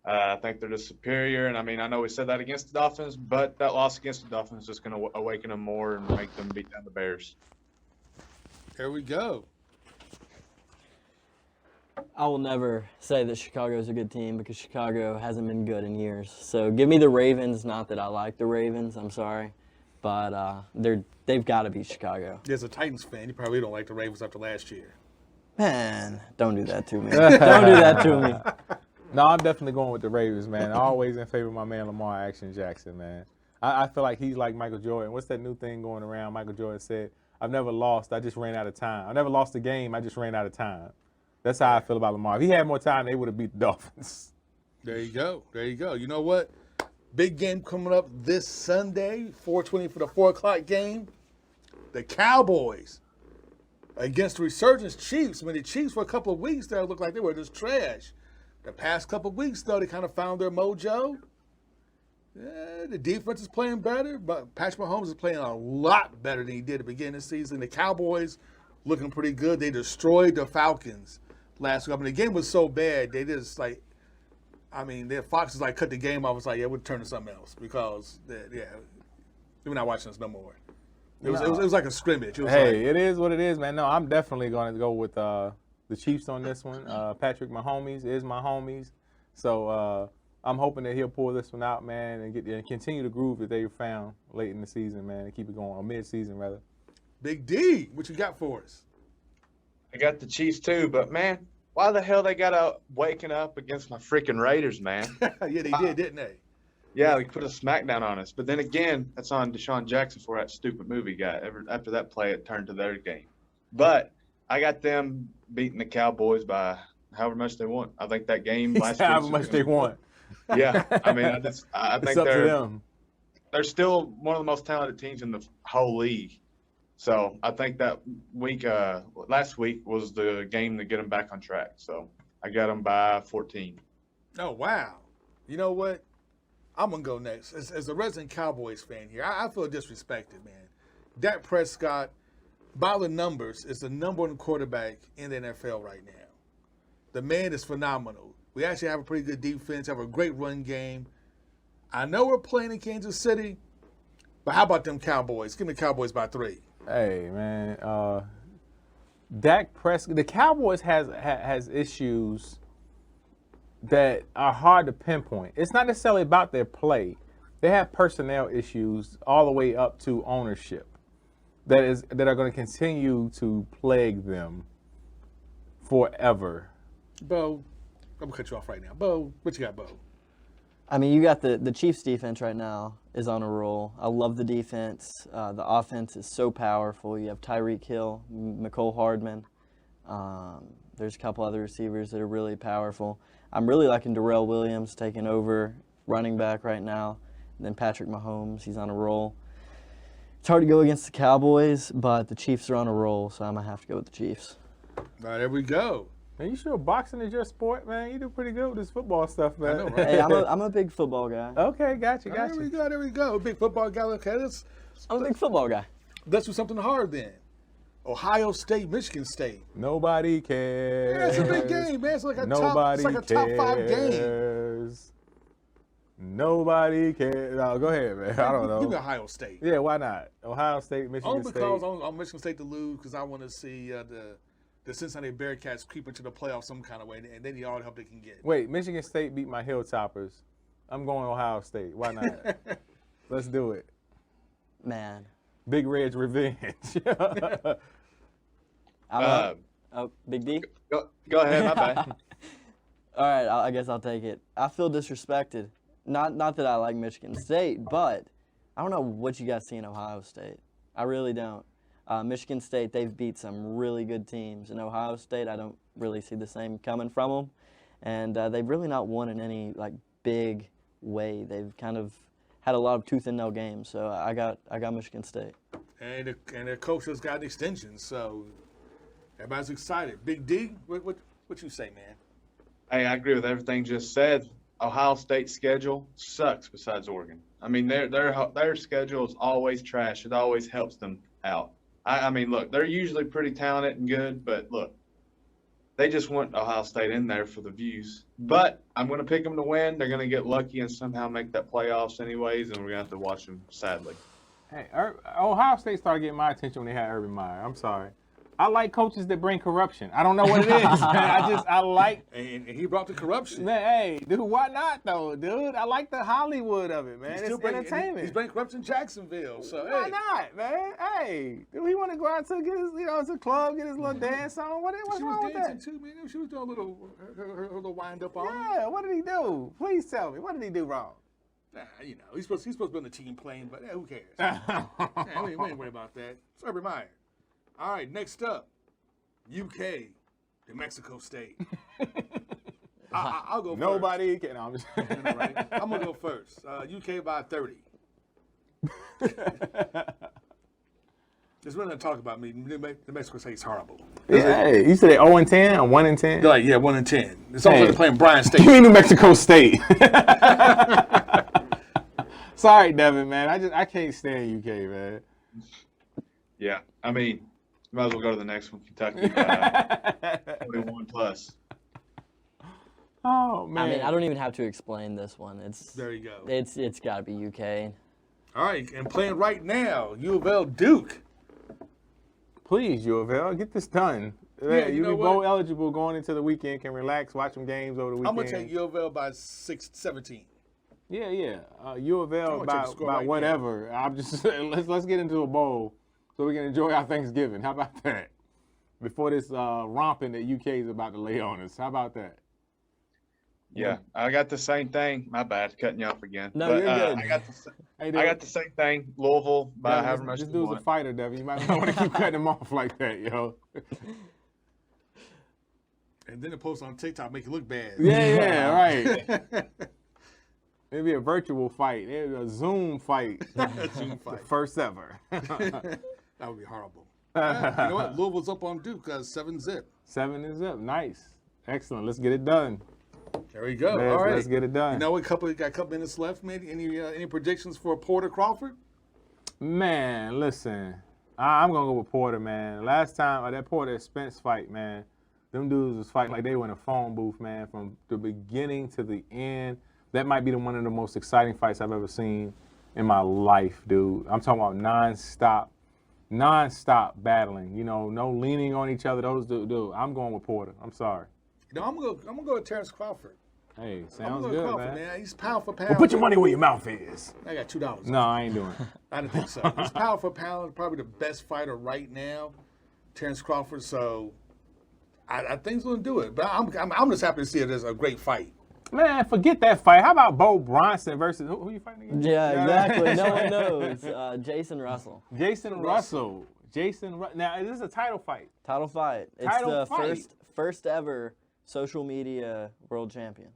I think they're just superior, and I mean, I know we said that against the Dolphins, but that loss against the Dolphins is just going to awaken them more and make them beat down the Bears. There we go. I will never say that Chicago is a good team because Chicago hasn't been good in years. So give me the Ravens. Not that I like the Ravens. I'm sorry, but they've got to beat Chicago. As a Titans fan, you probably don't like the Ravens after last year. Man, don't do that to me. Don't do that to me. No, I'm definitely going with the Ravens, man. Always in favor of my man Lamar Action Jackson, man. I feel like he's like Michael Jordan. What's that new thing going around? Michael Jordan said, I've never lost, I just ran out of time. I never lost a game, I just ran out of time. That's how I feel about Lamar. If he had more time, they would have beat the Dolphins. There you go. There you go. You know what? Big game coming up this Sunday, 4:20 for the 4 o'clock game. The Cowboys against the Resurgence Chiefs. I mean, the Chiefs for a couple of weeks there looked like they were just trash. The past couple of weeks, though, they kind of found their mojo. Yeah, the defense is playing better, but Patrick Mahomes is playing a lot better than he did at the beginning of the season. The Cowboys looking pretty good. They destroyed the Falcons last week. I mean, the game was so bad, they just like, I mean, the Foxes like cut the game off. It's like, yeah, we'll turn to something else because, we're not watching this no more. It was like a scrimmage. It was It is what it is, man. No, I'm definitely going to go with the Chiefs on this one. Patrick Mahomes is my homies. So I'm hoping that he'll pull this one out, man, and continue the groove that they found late in the season, man, and keep it going, or mid-season, rather. Big D, what you got for us? I got the Chiefs too, but man, why the hell they got out waking up against my freaking Raiders, man? Yeah, they did, didn't they? Yeah, they put a smackdown on us. But then again, that's on Deshaun Jackson for that stupid movie guy. After that play, it turned to their game. But I got them beating the Cowboys by however much they want. I think that game last week. However much they want. Yeah, I mean, I think It's up to them. They're still one of the most talented teams in the whole league. So I think that week, last week was the game to get them back on track. So I got them by 14. Oh, wow. You know what? I'm going to go next. As a resident Cowboys fan here, I feel disrespected, man. Dak Prescott, by the numbers, is the number one quarterback in the NFL right now. The man is phenomenal. We actually have a pretty good defense, have a great run game. I know we're playing in Kansas City, but how about them Cowboys? Give me the Cowboys by 3. Hey, man, Dak Prescott, the Cowboys has issues that are hard to pinpoint. It's not necessarily about their play. They have personnel issues all the way up to ownership that are going to continue to plague them forever. Bo, I'm going to cut you off right now. Bo, what you got, Bo? I mean, you got the Chiefs defense right now is on a roll. I love the defense. The offense is so powerful. You have Tyreek Hill, Mecole Hardman. There's a couple other receivers that are really powerful. I'm really liking Darrell Williams taking over running back right now. And then Patrick Mahomes, he's on a roll. It's hard to go against the Cowboys, but the Chiefs are on a roll, so I'm going to have to go with the Chiefs. All right, there we go. Man, you sure boxing is your sport, man? You do pretty good with this football stuff, man. I know, right? Hey, I'm a big football guy. Okay, gotcha. There we go. Big football guy. Okay, I'm a big football guy. let's do something hard then. Ohio State, Michigan State. Nobody cares. Yeah, it's a big game, man. It's like a Nobody top 5 game. cares. Nobody cares. No, go ahead, man. I don't know. Give me Ohio State. Yeah, why not? Ohio State, Michigan Only because State. I want Michigan State to lose because I want to see the Cincinnati Bearcats creep into the playoffs some kind of way, and they need all the help they can get. Wait, Michigan State beat my Hilltoppers. I'm going Ohio State. Why not? Let's do it. Man. Big Red's revenge. Big D? Go ahead, my bad. All right, I guess I'll take it. I feel disrespected. Not that I like Michigan State, but I don't know what you guys see in Ohio State. I really don't. Michigan State, they've beat some really good teams. In Ohio State, I don't really see the same coming from them. And they've really not won in any big way. They've kind of had a lot of tooth and nail games. So I got Michigan State. And their coach has got an extension, so everybody's excited. Big D, what you say, man? Hey, I agree with everything just said. Ohio State's schedule sucks besides Oregon. I mean, their schedule is always trash. It always helps them out. I mean, look, they're usually pretty talented and good, but look, they just want Ohio State in there for the views. But I'm going to pick them to win. They're going to get lucky and somehow make that playoffs anyways, and we're going to have to watch them, sadly. Hey, Ohio State started getting my attention when they had Urban Meyer. I'm sorry. I like coaches that bring corruption. I don't know what it is, man. I like. And he brought the corruption. Man, hey, dude, why not though, dude? I like the Hollywood of it, man. He's It's still bringing, entertainment. he's bringing corruption in Jacksonville. So Why hey, not, man? Hey, do he want to go out to get his, to the club, get his little dance on? What's she wrong was with dancing that? too, man. She was doing a little her little wind up on him. Yeah, what did he do? Please tell me. What did he do wrong? Nah, he's supposed to be on the team playing, but who cares? Yeah, we ain't worried about that. It's Urban Meyer. All right, next up, UK to Mexico State. I'll go first. Nobody can. No, I'm just Right? I'm going to go first. UK by 30. There's really nothing to talk about me. The Mexico State's horrible. Yeah, hey, you said 0 and 10 or 1 and 10? They're like, yeah, 1 and 10. It's almost like they're playing Bryan State. Give me New Mexico State. Sorry, Devin, man. I can't stand UK, man. Yeah, I mean, might as well go to the next one, Kentucky. 41 plus. Oh man. I mean, I don't even have to explain this one. There you go. It's got to be UK. All right, and playing right now, U of L Duke. Please, U of L, get this done. Yeah, you you know be what? bowl eligible going into the weekend. Can relax, watch some games over the weekend. I'm going to take U of L by 17. Yeah. U of L I'm gonna check the by score right whatever. I'm just let's get into a bowl so we can enjoy our Thanksgiving. How about that? Before this romping that UK is about to lay on us. How about that? Yeah, I got the same thing. My bad, cutting you off again. No, but, you're good. I got the same thing. Louisville by Devin, however much this they dude's a won. fighter, Devin. You might not want to keep cutting him off like that, yo. And then the post on TikTok make it look bad. Yeah, right. It'd be a virtual fight. It'd be a Zoom fight. Zoom fight. First ever. That would be horrible. You know what? Louisville's up on Duke 7-0. 7 is up. Nice. Excellent. Let's get it done. There we go. Let's- All right. let's get it done. You know, got a couple minutes left. Maybe any predictions for Porter Crawford? Man, listen. I'm going to go with Porter, man. Last time, that Porter Spence fight, man, them dudes was fighting like they were in a phone booth, man, from the beginning to the end. That might be one of the most exciting fights I've ever seen in my life, dude. I'm talking about non-stop battling. You know, no leaning on each other. Those dude. I'm going with Porter. I'm sorry. You know, I'm gonna go with Terrence Crawford. Hey, I'm sounds gonna go with good, Crawford, man. He's pound for pound. Well, put your money where your mouth is. I got $2. No, I ain't doing it. I didn't think so. He's pound for pound, probably the best fighter right now, Terrence Crawford. So I think he's gonna do it. But I'm just happy to see it as a great fight. Man, forget that fight. How about Bo Bronson versus who you fighting against? Yeah, exactly. No one knows. Jason Russell. Jason Russell. Now, is this a title fight? Title fight. It's Title the fight. first ever social media world champion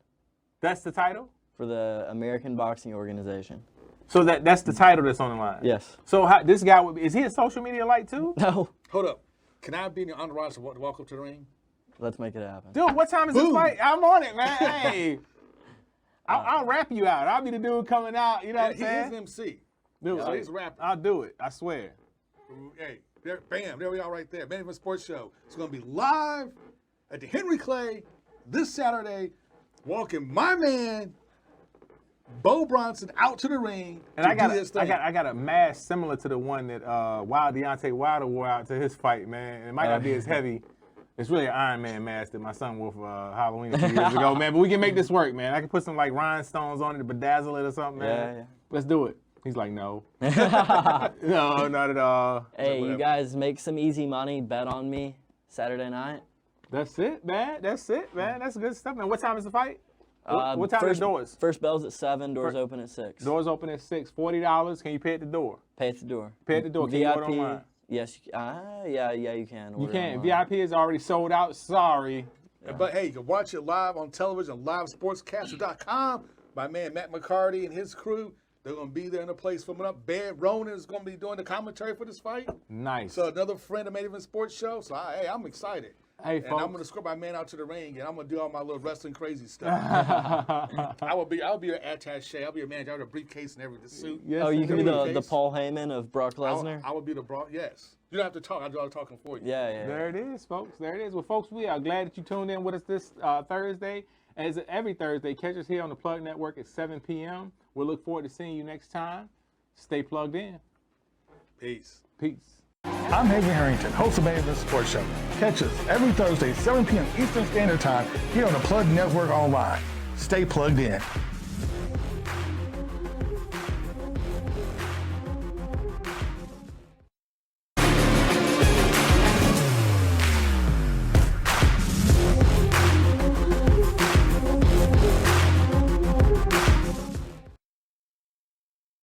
That's the title? for the American Boxing Organization. So that's the title that's on the line? Yes. So this guy, is he a social media light too? No. Hold up. Can I be in the entourage to walk up to the ring? Let's make it happen. Dude, what time is this fight? I'm on it, man. Hey. I'll rap you out. I'll be the dude coming out, you know what I'm He is an saying? MC. Dude, So he's a rapper. I'll do it. I swear. Hey, there we are right there. Man Event Sports Show. It's going to be live at the Henry Clay this Saturday, walking my man, Bo Bronson, out to the ring And to I got do his thing. I got a mask similar to the one that Deontay Wilder wore out to his fight, man. It might not be as heavy. It's really an Iron Man mask that my son wore for Halloween a few years ago, man. But we can make this work, man. I can put some like rhinestones on it to bedazzle it or something, man. Yeah. Let's do it. He's like, no. No, not at all. Hey, you guys make some easy money. Bet on me Saturday night. That's it, man. That's good stuff, man. What time is the fight? What time are the doors? First bell's at 7. Doors open at 6. Doors open at 6. $40. Can you pay at the door? Pay at the door. Pay at the door. Can you order online? Yes. Yeah, you can. You order can. online. VIP is already sold out. Sorry. But hey, you can watch it live on television, livesportscaster.com. My man Matt McCarty and his crew, they're going to be there in the place filming up. Bear Ronan is going to be doing the commentary for this fight. Nice. So another friend of Made Event Sports Show. So hey, I'm excited. Hey, And folks. I'm going to escort my man out to the ring, and I'm going to do all my little wrestling crazy stuff. I'll be your attaché. I'll be your manager. I'll have a briefcase and everything, the suit. Yes, Oh, you can be indeed. the Paul Heyman of Brock Lesnar? I will be the bra. Yes. You don't have to talk. I'll do all the talking for you. Yeah. There it is, folks. There it is. Well, folks, we are glad that you tuned in with us this Thursday. As every Thursday, catch us here on the Plug Network at 7 p.m. We'll look forward to seeing you next time. Stay plugged in. Peace. Peace. I'm Haven Harrington, host of Main Event Sports Show. Catch us every Thursday, 7 p.m. Eastern Standard Time here on the Plug Network Online. Stay plugged in.